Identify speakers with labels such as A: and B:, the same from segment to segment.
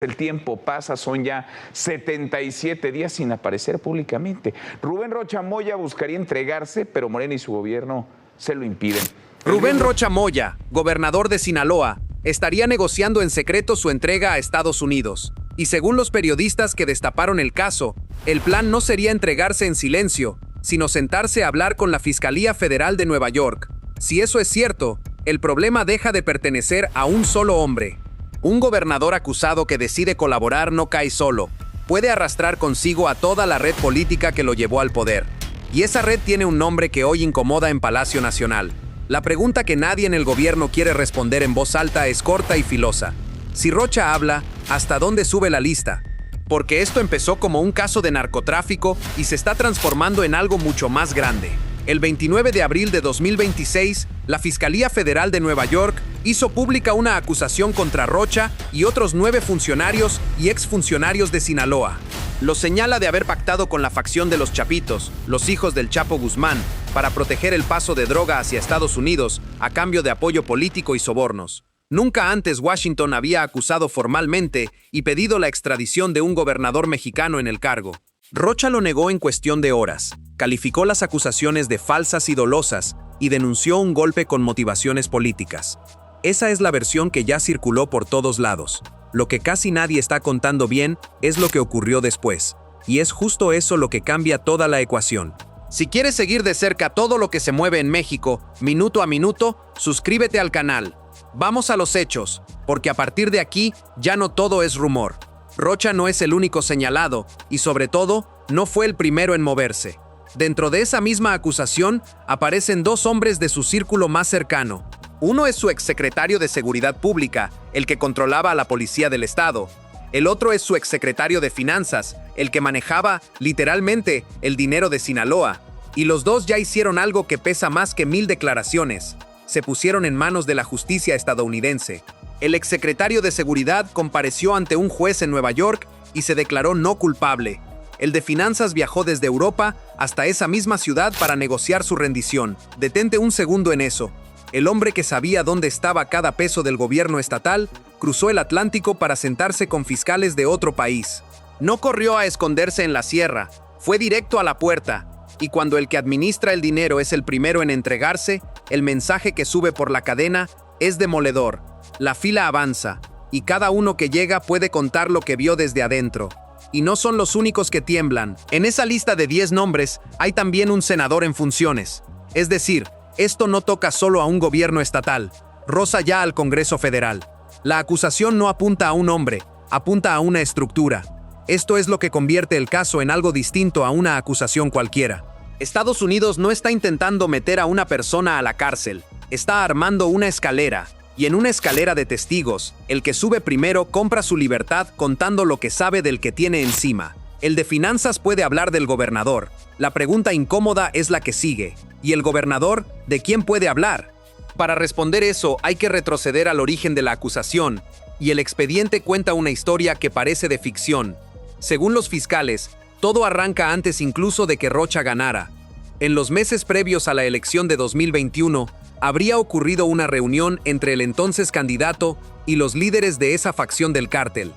A: El tiempo pasa, son ya 77 días sin aparecer públicamente. Rubén Rocha Moya buscaría entregarse, pero Morena y su gobierno se lo impiden.
B: Rubén Rocha Moya, gobernador de Sinaloa, estaría negociando en secreto su entrega a Estados Unidos. Y según los periodistas que destaparon el caso, el plan no sería entregarse en silencio, sino sentarse a hablar con la Fiscalía Federal de Nueva York. Si eso es cierto, el problema deja de pertenecer a un solo hombre. Un gobernador acusado que decide colaborar no cae solo. Puede arrastrar consigo a toda la red política que lo llevó al poder. Y esa red tiene un nombre que hoy incomoda en Palacio Nacional. La pregunta que nadie en el gobierno quiere responder en voz alta es corta y filosa. Si Rocha habla, ¿hasta dónde sube la lista? Porque esto empezó como un caso de narcotráfico y se está transformando en algo mucho más grande. El 29 de abril de 2026, la Fiscalía Federal de Nueva York hizo pública una acusación contra Rocha y otros 9 funcionarios y exfuncionarios de Sinaloa. Los señala de haber pactado con la facción de los Chapitos, los hijos del Chapo Guzmán, para proteger el paso de droga hacia Estados Unidos a cambio de apoyo político y sobornos. Nunca antes Washington había acusado formalmente y pedido la extradición de un gobernador mexicano en el cargo. Rocha lo negó en cuestión de horas, calificó las acusaciones de falsas y dolosas y denunció un golpe con motivaciones políticas. Esa es la versión que ya circuló por todos lados. Lo que casi nadie está contando bien es lo que ocurrió después, y es justo eso lo que cambia toda la ecuación. Si quieres seguir de cerca todo lo que se mueve en México, minuto a minuto, suscríbete al canal. Vamos a los hechos, porque a partir de aquí ya no todo es rumor. Rocha no es el único señalado, y sobre todo, no fue el primero en moverse. Dentro de esa misma acusación, aparecen 2 hombres de su círculo más cercano. Uno es su exsecretario de Seguridad Pública, el que controlaba a la Policía del Estado. El otro es su exsecretario de Finanzas, el que manejaba, literalmente, el dinero de Sinaloa. Y los 2 ya hicieron algo que pesa más que 1000 declaraciones. Se pusieron en manos de la justicia estadounidense. El exsecretario de Seguridad compareció ante un juez en Nueva York y se declaró no culpable. El de Finanzas viajó desde Europa hasta esa misma ciudad para negociar su rendición. Detente un segundo en eso. El hombre que sabía dónde estaba cada peso del gobierno estatal cruzó el Atlántico para sentarse con fiscales de otro país. No corrió a esconderse en la sierra, fue directo a la puerta. Y cuando el que administra el dinero es el primero en entregarse, el mensaje que sube por la cadena es demoledor. La fila avanza, y cada uno que llega puede contar lo que vio desde adentro. Y no son los únicos que tiemblan. En esa lista de 10 nombres hay también un senador en funciones. Es decir, esto no toca solo a un gobierno estatal, roza ya al Congreso Federal. La acusación no apunta a un hombre, apunta a una estructura. Esto es lo que convierte el caso en algo distinto a una acusación cualquiera. Estados Unidos no está intentando meter a una persona a la cárcel, está armando una escalera. Y en una escalera de testigos, el que sube primero compra su libertad contando lo que sabe del que tiene encima. El de Finanzas puede hablar del gobernador. La pregunta incómoda es la que sigue. ¿Y el gobernador, de quién puede hablar? Para responder eso, hay que retroceder al origen de la acusación, y el expediente cuenta una historia que parece de ficción. Según los fiscales, todo arranca antes incluso de que Rocha ganara. En los meses previos a la elección de 2021, habría ocurrido una reunión entre el entonces candidato y los líderes de esa facción del cártel.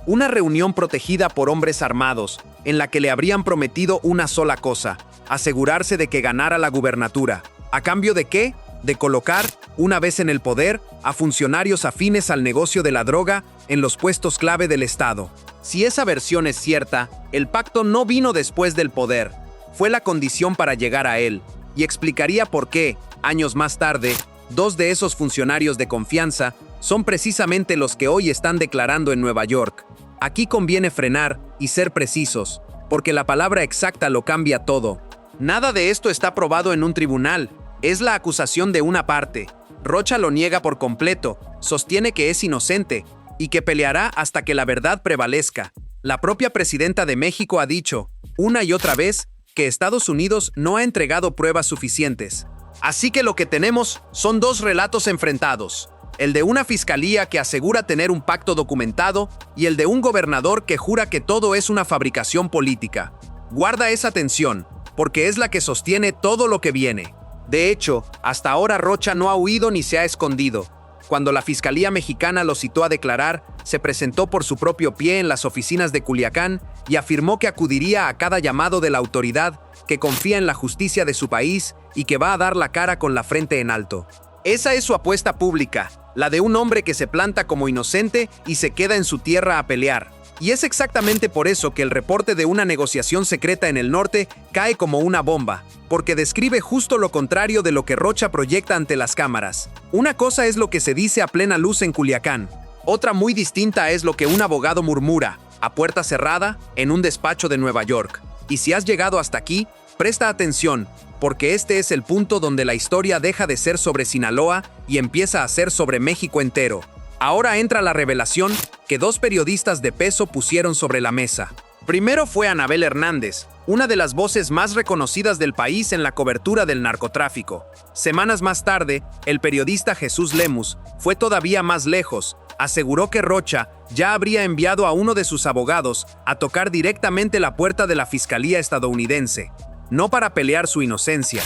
B: Una reunión protegida por hombres armados, en la que le habrían prometido una sola cosa: asegurarse de que ganara la gubernatura. ¿A cambio de qué? De colocar, una vez en el poder, a funcionarios afines al negocio de la droga en los puestos clave del Estado. Si esa versión es cierta, el pacto no vino después del poder. Fue la condición para llegar a él, y explicaría por qué, años más tarde, 2 de esos funcionarios de confianza son precisamente los que hoy están declarando en Nueva York. Aquí conviene frenar y ser precisos, porque la palabra exacta lo cambia todo. Nada de esto está probado en un tribunal, es la acusación de una parte. Rocha lo niega por completo, sostiene que es inocente y que peleará hasta que la verdad prevalezca. La propia presidenta de México ha dicho, una y otra vez, que Estados Unidos no ha entregado pruebas suficientes. Así que lo que tenemos son 2 relatos enfrentados, el de una fiscalía que asegura tener un pacto documentado y el de un gobernador que jura que todo es una fabricación política. Guarda esa tensión, porque es la que sostiene todo lo que viene. De hecho, hasta ahora Rocha no ha huido ni se ha escondido. Cuando la Fiscalía Mexicana lo citó a declarar, se presentó por su propio pie en las oficinas de Culiacán y afirmó que acudiría a cada llamado de la autoridad, que confía en la justicia de su país y que va a dar la cara con la frente en alto. Esa es su apuesta pública, la de un hombre que se planta como inocente y se queda en su tierra a pelear. Y es exactamente por eso que el reporte de una negociación secreta en el norte cae como una bomba, porque describe justo lo contrario de lo que Rocha proyecta ante las cámaras. Una cosa es lo que se dice a plena luz en Culiacán, otra muy distinta es lo que un abogado murmura, a puerta cerrada, en un despacho de Nueva York. Y si has llegado hasta aquí, presta atención, porque este es el punto donde la historia deja de ser sobre Sinaloa y empieza a ser sobre México entero. Ahora entra la revelación que dos periodistas de peso pusieron sobre la mesa. Primero fue Anabel Hernández, una de las voces más reconocidas del país en la cobertura del narcotráfico. Semanas más tarde, el periodista Jesús Lemus fue todavía más lejos. Aseguró que Rocha ya habría enviado a uno de sus abogados a tocar directamente la puerta de la Fiscalía estadounidense, no para pelear su inocencia,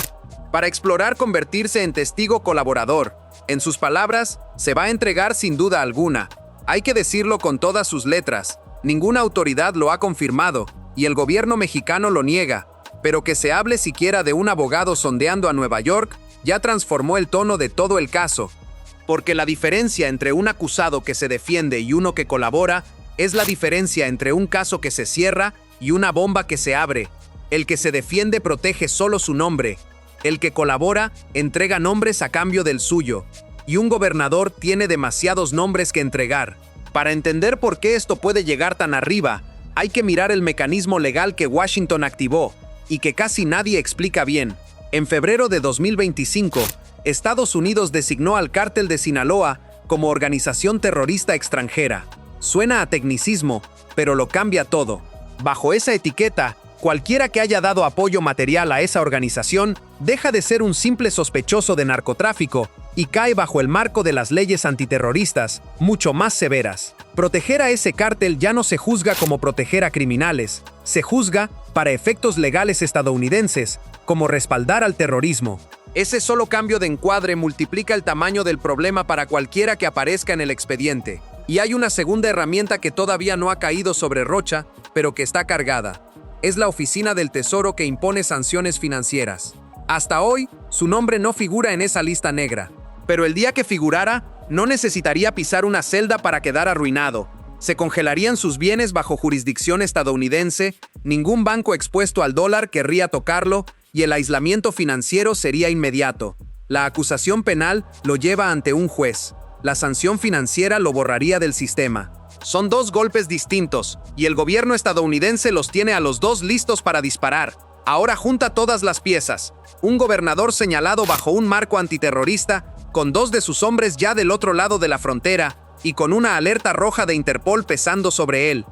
B: para explorar convertirse en testigo colaborador. En sus palabras, se va a entregar sin duda alguna. Hay que decirlo con todas sus letras. Ninguna autoridad lo ha confirmado, y el gobierno mexicano lo niega. Pero que se hable siquiera de un abogado sondeando a Nueva York ya transformó el tono de todo el caso. Porque la diferencia entre un acusado que se defiende y uno que colabora es la diferencia entre un caso que se cierra y una bomba que se abre. El que se defiende protege solo su nombre. El que colabora entrega nombres a cambio del suyo. Y un gobernador tiene demasiados nombres que entregar. Para entender por qué esto puede llegar tan arriba, hay que mirar el mecanismo legal que Washington activó y que casi nadie explica bien. En febrero de 2025, Estados Unidos designó al Cártel de Sinaloa como organización terrorista extranjera. Suena a tecnicismo, pero lo cambia todo. Bajo esa etiqueta, cualquiera que haya dado apoyo material a esa organización deja de ser un simple sospechoso de narcotráfico y cae bajo el marco de las leyes antiterroristas, mucho más severas. Proteger a ese cártel ya no se juzga como proteger a criminales, se juzga, para efectos legales estadounidenses, como respaldar al terrorismo. Ese solo cambio de encuadre multiplica el tamaño del problema para cualquiera que aparezca en el expediente. Y hay una segunda herramienta que todavía no ha caído sobre Rocha, pero que está cargada. Es la Oficina del Tesoro que impone sanciones financieras. Hasta hoy, su nombre no figura en esa lista negra. Pero el día que figurara, no necesitaría pisar una celda para quedar arruinado. Se congelarían sus bienes bajo jurisdicción estadounidense, ningún banco expuesto al dólar querría tocarlo y el aislamiento financiero sería inmediato. La acusación penal lo lleva ante un juez. La sanción financiera lo borraría del sistema. Son dos golpes distintos, y el gobierno estadounidense los tiene a los dos listos para disparar. Ahora junta todas las piezas. Un gobernador señalado bajo un marco antiterrorista, con dos de sus hombres ya del otro lado de la frontera, y con una alerta roja de Interpol pesando sobre él.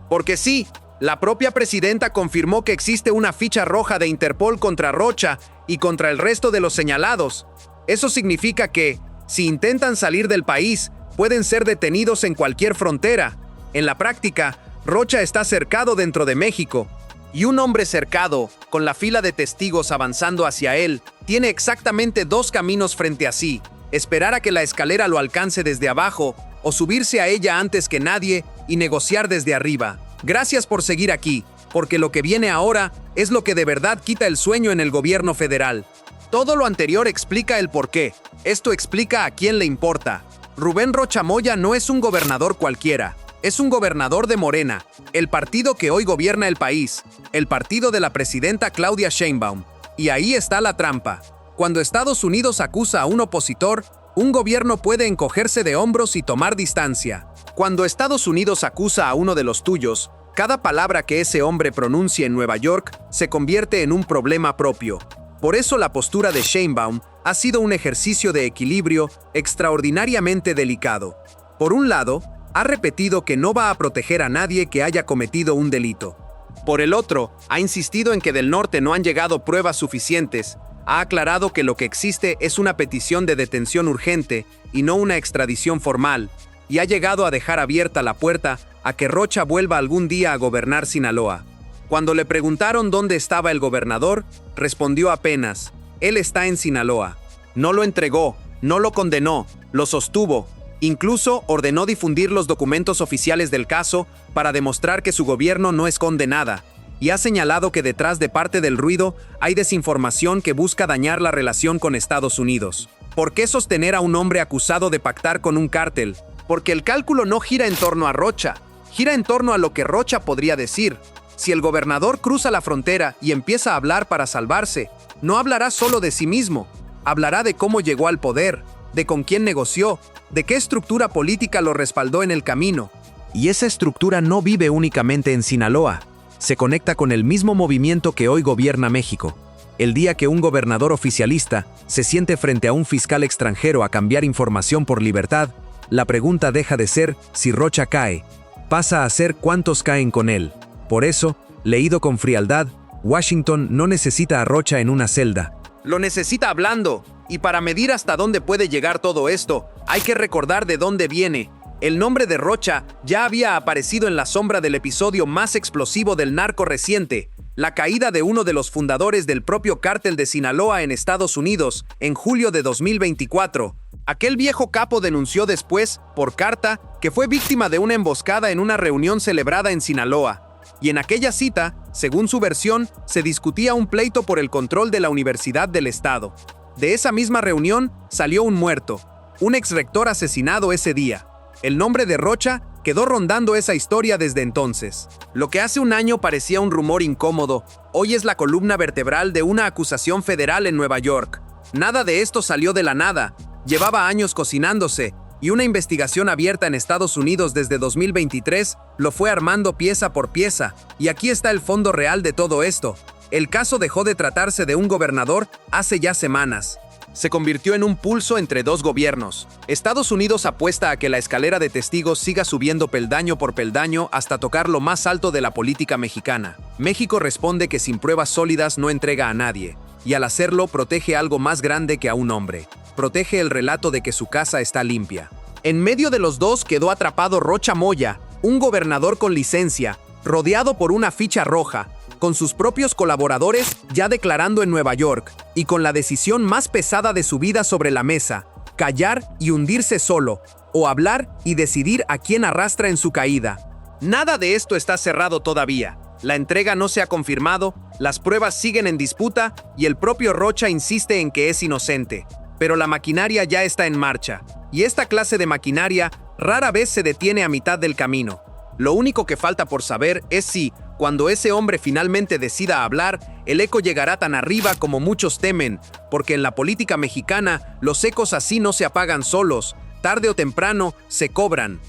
B: Porque sí, la propia presidenta confirmó que existe una ficha roja de Interpol contra Rocha y contra el resto de los señalados. Eso significa que, si intentan salir del país, pueden ser detenidos en cualquier frontera. En la práctica, Rocha está cercado dentro de México. Y un hombre cercado, con la fila de testigos avanzando hacia él, tiene exactamente dos caminos frente a sí: esperar a que la escalera lo alcance desde abajo, o subirse a ella antes que nadie y negociar desde arriba. Gracias por seguir aquí, porque lo que viene ahora es lo que de verdad quita el sueño en el gobierno federal. Todo lo anterior explica el porqué. Esto explica a quién le importa. Rubén Rocha Moya no es un gobernador cualquiera. Es un gobernador de Morena, el partido que hoy gobierna el país, el partido de la presidenta Claudia Sheinbaum. Y ahí está la trampa. Cuando Estados Unidos acusa a un opositor, un gobierno puede encogerse de hombros y tomar distancia. Cuando Estados Unidos acusa a uno de los tuyos, cada palabra que ese hombre pronuncie en Nueva York se convierte en un problema propio. Por eso la postura de Sheinbaum ha sido un ejercicio de equilibrio extraordinariamente delicado. Por un lado, ha repetido que no va a proteger a nadie que haya cometido un delito. Por el otro, ha insistido en que del norte no han llegado pruebas suficientes. Ha aclarado que lo que existe es una petición de detención urgente y no una extradición formal, y ha llegado a dejar abierta la puerta a que Rocha vuelva algún día a gobernar Sinaloa. Cuando le preguntaron dónde estaba el gobernador, respondió apenas: él está en Sinaloa. No lo entregó, no lo condenó, lo sostuvo. Incluso ordenó difundir los documentos oficiales del caso para demostrar que su gobierno no esconde nada, y ha señalado que detrás de parte del ruido hay desinformación que busca dañar la relación con Estados Unidos. ¿Por qué sostener a un hombre acusado de pactar con un cártel? Porque el cálculo no gira en torno a Rocha, gira en torno a lo que Rocha podría decir. Si el gobernador cruza la frontera y empieza a hablar para salvarse, no hablará solo de sí mismo, hablará de cómo llegó al poder, de con quién negoció, de qué estructura política lo respaldó en el camino. Y esa estructura no vive únicamente en Sinaloa, se conecta con el mismo movimiento que hoy gobierna México. El día que un gobernador oficialista se siente frente a un fiscal extranjero a cambiar información por libertad, la pregunta deja de ser si Rocha cae, pasa a ser cuántos caen con él. Por eso, leído con frialdad, Washington no necesita a Rocha en una celda. Lo necesita hablando, y para medir hasta dónde puede llegar todo esto, hay que recordar de dónde viene. El nombre de Rocha ya había aparecido en la sombra del episodio más explosivo del narco reciente, la caída de uno de los fundadores del propio cártel de Sinaloa en Estados Unidos, en julio de 2024. Aquel viejo capo denunció después, por carta, que fue víctima de una emboscada en una reunión celebrada en Sinaloa. Y en aquella cita, según su versión, se discutía un pleito por el control de la Universidad del Estado. De esa misma reunión salió un muerto, un exrector asesinado ese día. El nombre de Rocha quedó rondando esa historia desde entonces. Lo que hace un año parecía un rumor incómodo, hoy es la columna vertebral de una acusación federal en Nueva York. Nada de esto salió de la nada, llevaba años cocinándose, y una investigación abierta en Estados Unidos desde 2023 lo fue armando pieza por pieza, y aquí está el fondo real de todo esto. El caso dejó de tratarse de un gobernador hace ya semanas. Se convirtió en un pulso entre dos gobiernos. Estados Unidos apuesta a que la escalera de testigos siga subiendo peldaño por peldaño hasta tocar lo más alto de la política mexicana. México responde que sin pruebas sólidas no entrega a nadie, y al hacerlo protege algo más grande que a un hombre. Protege el relato de que su casa está limpia. En medio de los dos quedó atrapado Rocha Moya, un gobernador con licencia, rodeado por una ficha roja, con sus propios colaboradores ya declarando en Nueva York, y con la decisión más pesada de su vida sobre la mesa, callar y hundirse solo, o hablar y decidir a quién arrastra en su caída. Nada de esto está cerrado todavía. La entrega no se ha confirmado, las pruebas siguen en disputa y el propio Rocha insiste en que es inocente. Pero la maquinaria ya está en marcha, y esta clase de maquinaria rara vez se detiene a mitad del camino. Lo único que falta por saber es si, cuando ese hombre finalmente decida hablar, el eco llegará tan arriba como muchos temen, porque en la política mexicana los ecos así no se apagan solos, tarde o temprano se cobran.